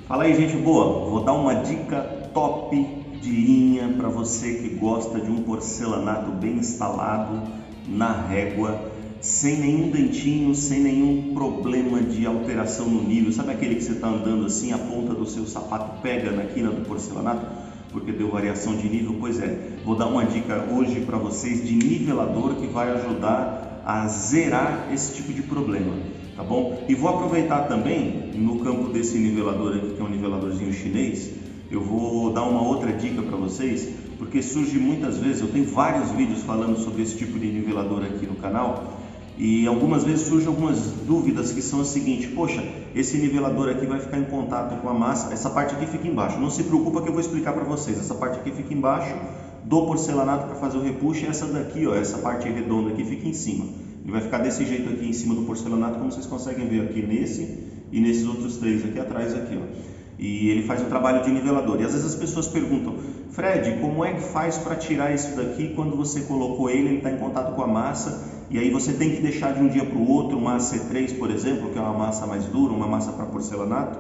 Fala aí, gente boa. Vou dar uma dica top de linha para você que gosta de um porcelanato bem instalado na régua, sem nenhum dentinho, sem nenhum problema de alteração no nível. Sabe aquele que você está andando assim, a ponta do seu sapato pega na quina do porcelanato porque deu variação de nível? Pois é, vou dar uma dica hoje para vocês de nivelador que vai ajudar a zerar esse tipo de problema. Tá bom? E vou aproveitar também, no campo desse nivelador aqui, que é um niveladorzinho chinês, eu vou dar uma outra dica para vocês, porque surge muitas vezes, eu tenho vários vídeos falando sobre esse tipo de nivelador aqui no canal, e algumas vezes surgem algumas dúvidas que são as seguintes: poxa, esse nivelador aqui vai ficar em contato com a massa, essa parte aqui fica embaixo, não se preocupa que eu vou explicar para vocês, essa parte aqui fica embaixo do porcelanato para fazer o repuxo, e essa daqui, ó, essa parte redonda aqui fica em cima. Ele vai ficar desse jeito aqui em cima do porcelanato, como vocês conseguem ver aqui nesse e nesses outros três aqui atrás aqui, ó. E ele faz o trabalho de nivelador. E às vezes as pessoas perguntam: Fred, como é que faz para tirar isso daqui quando você colocou ele está em contato com a massa e aí você tem que deixar de um dia para o outro uma C3, por exemplo, que é uma massa mais dura, uma massa para porcelanato,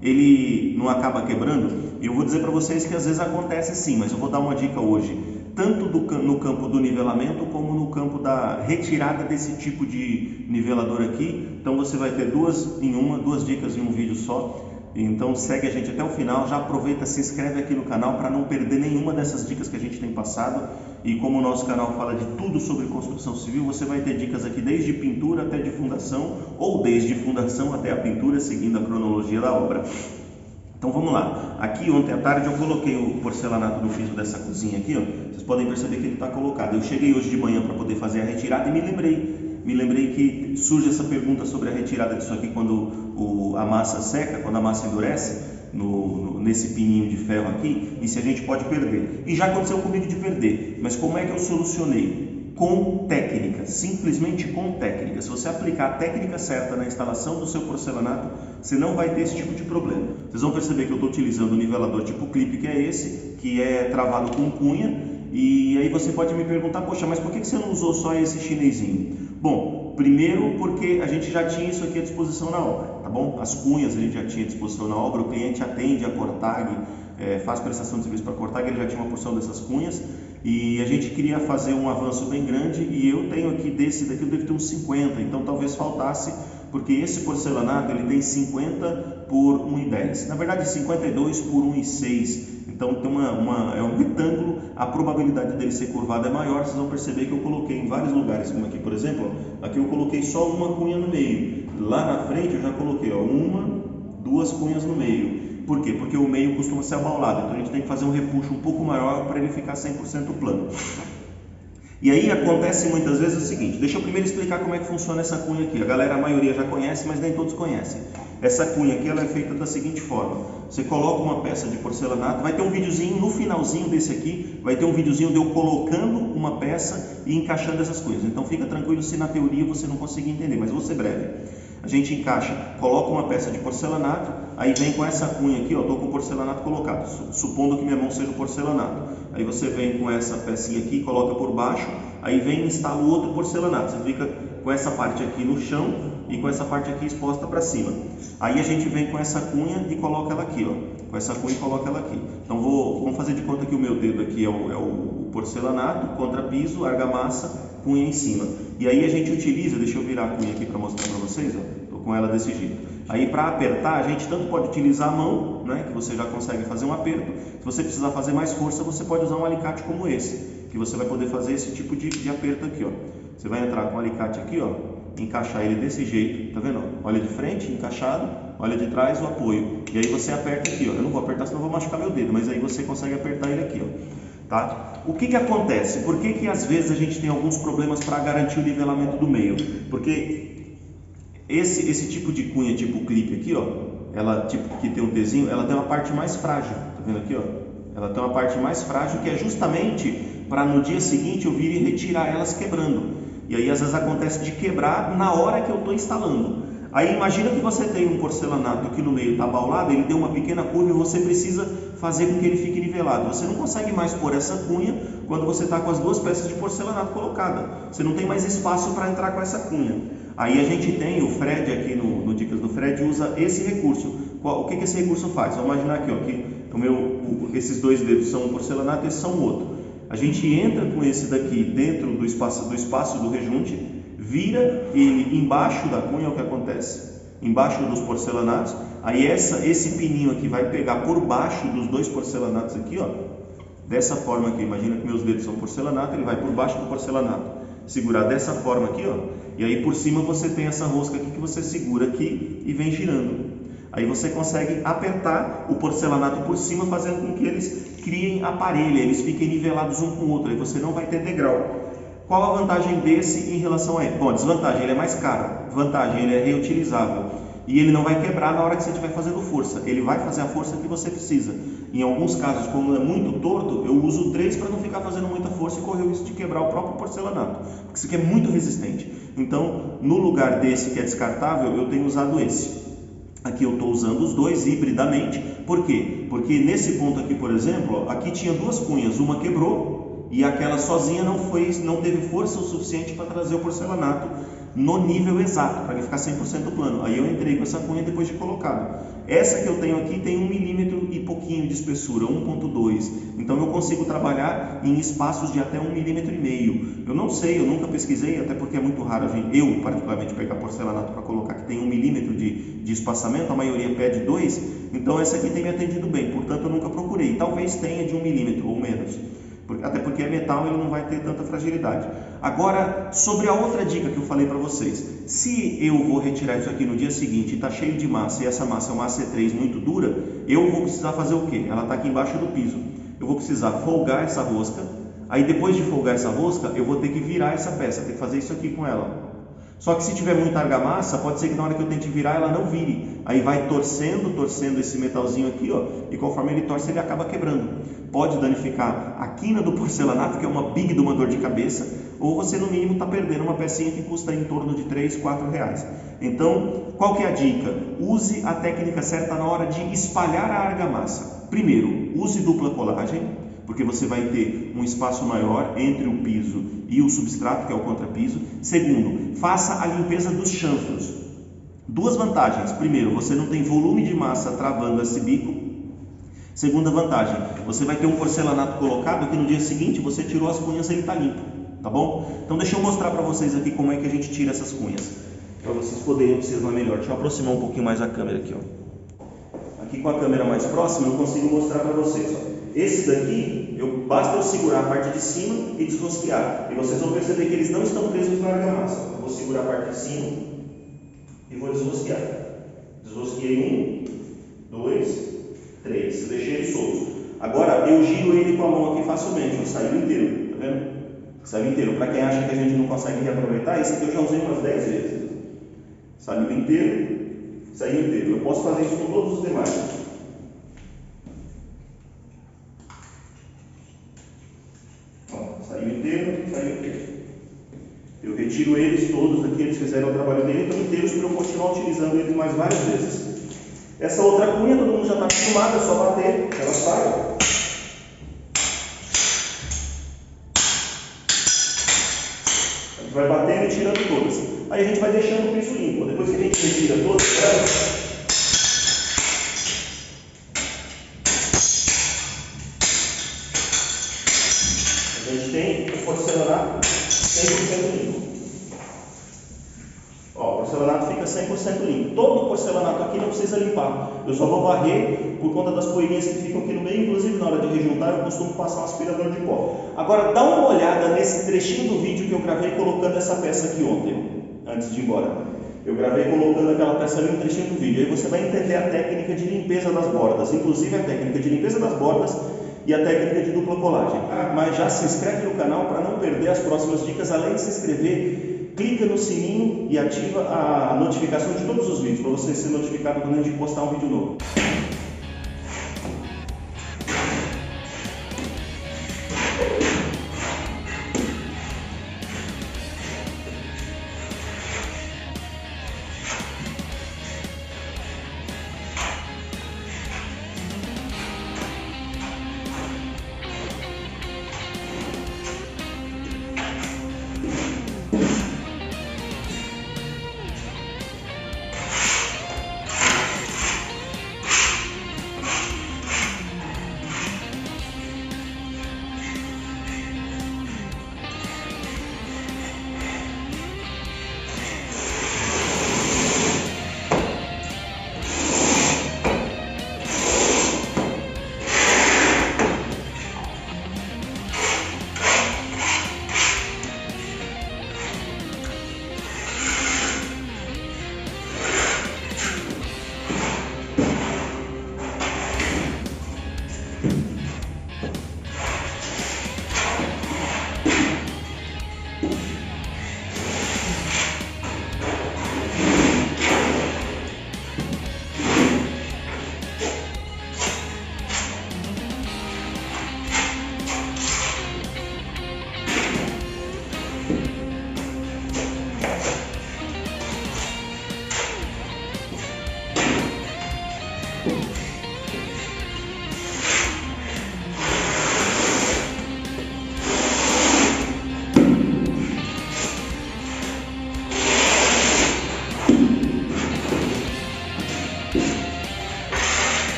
ele não acaba quebrando? Eu vou dizer para vocês que às vezes acontece sim, mas eu vou dar uma dica hoje, tanto no campo do nivelamento como no campo da retirada desse tipo de nivelador aqui. Então você vai ter duas dicas em um vídeo só. Então segue a gente até o final, já aproveita, se inscreve aqui no canal para não perder nenhuma dessas dicas que a gente tem passado. E como o nosso canal fala de tudo sobre construção civil, você vai ter dicas aqui desde pintura até de fundação, ou desde fundação até a pintura, seguindo a cronologia da obra. Então vamos lá, aqui ontem à tarde eu coloquei o porcelanato no piso dessa cozinha aqui, ó. Vocês podem perceber que ele está colocado. Eu cheguei hoje de manhã para poder fazer a retirada e me lembrei que surge essa pergunta sobre a retirada disso aqui quando a massa seca, quando a massa endurece nesse pininho de ferro aqui, e se a gente pode perder. E já aconteceu comigo de perder, mas como é que eu solucionei? Com técnica, simplesmente com técnica. Se você aplicar a técnica certa na instalação do seu porcelanato, você não vai ter esse tipo de problema. Vocês vão perceber que eu estou utilizando o nivelador tipo clipe, que é esse, que é travado com cunha. E aí você pode me perguntar: poxa, mas por que você não usou só esse chinesinho? Bom, primeiro porque a gente já tinha isso aqui à disposição na obra, tá bom? As cunhas a gente já tinha à disposição na obra, o cliente atende a Cortag, faz prestação de serviço para a Cortag, ele já tinha uma porção dessas cunhas. E a gente queria fazer um avanço bem grande, e eu tenho aqui desse daqui, eu devo ter uns 50, então talvez faltasse, porque esse porcelanato ele tem 50 por 1,10, na verdade 52 por 1,6, então tem é um retângulo, a probabilidade dele ser curvado é maior. Vocês vão perceber que eu coloquei em vários lugares, como aqui por exemplo, aqui eu coloquei só uma cunha no meio, lá na frente eu já coloquei duas cunhas no meio. Por quê? Porque o meio costuma ser abaulado, então a gente tem que fazer um repuxo um pouco maior para ele ficar 100% plano. E aí acontece muitas vezes o seguinte: deixa eu primeiro explicar como é que funciona essa cunha aqui. A maioria já conhece, mas nem todos conhecem. Essa cunha aqui ela é feita da seguinte forma: você coloca uma peça de porcelanato, vai ter um videozinho no finalzinho desse aqui, vai ter um videozinho de eu colocando uma peça e encaixando essas coisas. Então fica tranquilo se na teoria você não conseguir entender, mas vou ser breve. A gente encaixa, coloca uma peça de porcelanato, aí vem com essa cunha aqui, ó, estou com o porcelanato colocado, supondo que minha mão seja o porcelanato. Aí você vem com essa pecinha aqui, coloca por baixo, aí vem e instala o outro porcelanato. Você fica com essa parte aqui no chão e com essa parte aqui exposta para cima. Aí a gente vem com essa cunha e coloca ela aqui, ó, com essa cunha e coloca ela aqui. Então vamos fazer de conta que o meu dedo aqui é o porcelanato, contrapiso, argamassa, cunha em cima. E aí a gente utiliza, deixa eu virar a cunha aqui para mostrar para vocês, ó. Estou com ela desse jeito. Aí para apertar, a gente tanto pode utilizar a mão, né, que você já consegue fazer um aperto. Se você precisar fazer mais força, você pode usar um alicate como esse, que você vai poder fazer esse tipo de aperto aqui, ó. Você vai entrar com o alicate aqui, ó, encaixar ele desse jeito, tá vendo? Olha de frente, encaixado, olha de trás o apoio. E aí você aperta aqui, ó. Eu não vou apertar, senão eu vou machucar meu dedo, mas aí você consegue apertar ele aqui, ó. Tá? O que acontece? Por que às vezes a gente tem alguns problemas para garantir o nivelamento do meio? Porque esse tipo de cunha, tipo clipe aqui, ó, ela tipo que tem um Tzinho, ela tem uma parte mais frágil, tá vendo aqui, ó? Ela tem uma parte mais frágil que é justamente para no dia seguinte eu vir e retirar elas quebrando. E aí às vezes acontece de quebrar na hora que eu estou instalando. Aí imagina que você tem um porcelanato que no meio está abaulado, ele deu uma pequena curva e você precisa fazer com que ele fique nivelado. Você não consegue mais pôr essa cunha quando você está com as duas peças de porcelanato colocadas. Você não tem mais espaço para entrar com essa cunha. Aí a gente tem o Fred aqui no Dicas do Fred, Fred usa esse recurso. O que esse recurso faz? Vamos imaginar aqui, ó, que esses dois dedos são um porcelanato e esse são o outro. A gente entra com esse daqui dentro do espaço do rejunte, vira ele embaixo da cunha, é o que acontece? Embaixo dos porcelanatos, aí esse pininho aqui vai pegar por baixo dos dois porcelanatos aqui, ó, dessa forma aqui. Imagina que meus dedos são porcelanato, ele vai por baixo do porcelanato, segurar dessa forma aqui, ó, e aí por cima você tem essa rosca aqui que você segura aqui e vem girando. Aí você consegue apertar o porcelanato por cima, fazendo com que eles criem a parelha, eles fiquem nivelados um com o outro, aí você não vai ter degrau. Qual a vantagem desse em relação a ele? Bom, desvantagem, ele é mais caro. Vantagem, ele é reutilizável. E ele não vai quebrar na hora que você estiver fazendo força. Ele vai fazer a força que você precisa. Em alguns casos, como é muito torto, eu uso 3 para não ficar fazendo muita força e correr o risco de quebrar o próprio porcelanato. Porque isso aqui é muito resistente. Então, no lugar desse que é descartável, eu tenho usado esse. Aqui eu estou usando os dois hibridamente. Por quê? Porque nesse ponto aqui, por exemplo, ó, aqui tinha duas cunhas. Uma quebrou e aquela sozinha não teve força o suficiente para trazer o porcelanato no nível exato, para ele ficar 100% plano. Aí eu entrei com essa cunha depois de colocado. Essa que eu tenho aqui tem 1 milímetro e pouquinho de espessura, 1,2. Então eu consigo trabalhar em espaços de até 1,5 milímetro. Eu não sei, eu nunca pesquisei, até porque é muito raro eu particularmente pegar porcelanato para colocar que tem 1 milímetro de espaçamento, a maioria pede 2. Então essa aqui tem me atendido bem, portanto eu nunca procurei. Talvez tenha de 1 milímetro ou menos. Até porque é metal, ele não vai ter tanta fragilidade. Agora, sobre a outra dica que eu falei para vocês, se eu vou retirar isso aqui no dia seguinte e está cheio de massa, e essa massa é uma AC3 muito dura, eu vou precisar fazer o quê? Ela está aqui embaixo do piso. Eu vou precisar folgar essa rosca, aí depois de folgar essa rosca, eu vou ter que virar essa peça, ter que fazer isso aqui com ela. Só que se tiver muita argamassa, pode ser que na hora que eu tente virar, ela não vire. Aí vai torcendo esse metalzinho aqui, ó, e conforme ele torce, ele acaba quebrando. Pode danificar a quina do porcelanato, que é uma big de uma dor de cabeça, ou você no mínimo está perdendo uma pecinha que custa em torno de 3, 4 reais. Então, qual que é a dica? Use a técnica certa na hora de espalhar a argamassa. Primeiro, use dupla colagem, porque você vai ter um espaço maior entre o piso e o substrato, que é o contrapiso. Segundo, faça a limpeza dos chanfros. Duas vantagens. Primeiro, você não tem volume de massa travando esse bico. Segunda vantagem, você vai ter um porcelanato colocado que no dia seguinte você tirou as cunhas e ele está limpo, tá bom? Então deixa eu mostrar para vocês aqui como é que a gente tira essas cunhas, para vocês poderem observar melhor. Deixa eu aproximar um pouquinho mais a câmera aqui, ó. Aqui com a câmera mais próxima eu consigo mostrar para vocês, ó. Esse daqui, basta eu segurar a parte de cima e desrosquear, e vocês vão perceber que eles não estão presos na argamassa. Eu vou segurar a parte de cima e vou desrosquear. Desrosqueei 1, 2, 3, eu deixei ele solto. Agora eu giro ele com a mão aqui facilmente, ó, saiu inteiro, tá vendo? Saiu inteiro. Para quem acha que a gente não consegue reaproveitar, esse aqui eu já usei umas 10 vezes. Saiu inteiro, saiu inteiro. Eu posso fazer isso com todos os demais. Ó, saiu inteiro, saiu inteiro. Eu retiro eles todos aqui, eles fizeram o trabalho dele, estão inteiros para eu continuar utilizando eles mais várias vezes. Essa outra cunha, todo mundo já está acostumado, é só bater, ela sai. A gente vai batendo e tirando todas. Aí a gente vai deixando o piso limpo. Depois que a gente retira todas elas, a gente tem o porcelanato 100% limpo. Ó, o porcelanato fica 100% limpo. Todo o porcelanato aqui não precisa limpar. Eu só vou varrer por conta das poeirinhas que ficam aqui no meio. Inclusive, na hora de rejuntar, eu costumo passar um aspirador de pó. Agora, dá uma olhada nesse trechinho do vídeo que eu gravei colocando essa peça aqui ontem, antes de ir embora. Eu gravei colocando aquela peça ali no trechinho do vídeo. Aí você vai entender a técnica de limpeza das bordas, inclusive a técnica de limpeza das bordas e a técnica de dupla colagem. Mas já se inscreve no canal para não perder as próximas dicas. Além de se inscrever, clica no sininho e ativa a notificação de todos os vídeos, para você ser notificado quando a gente postar um vídeo novo.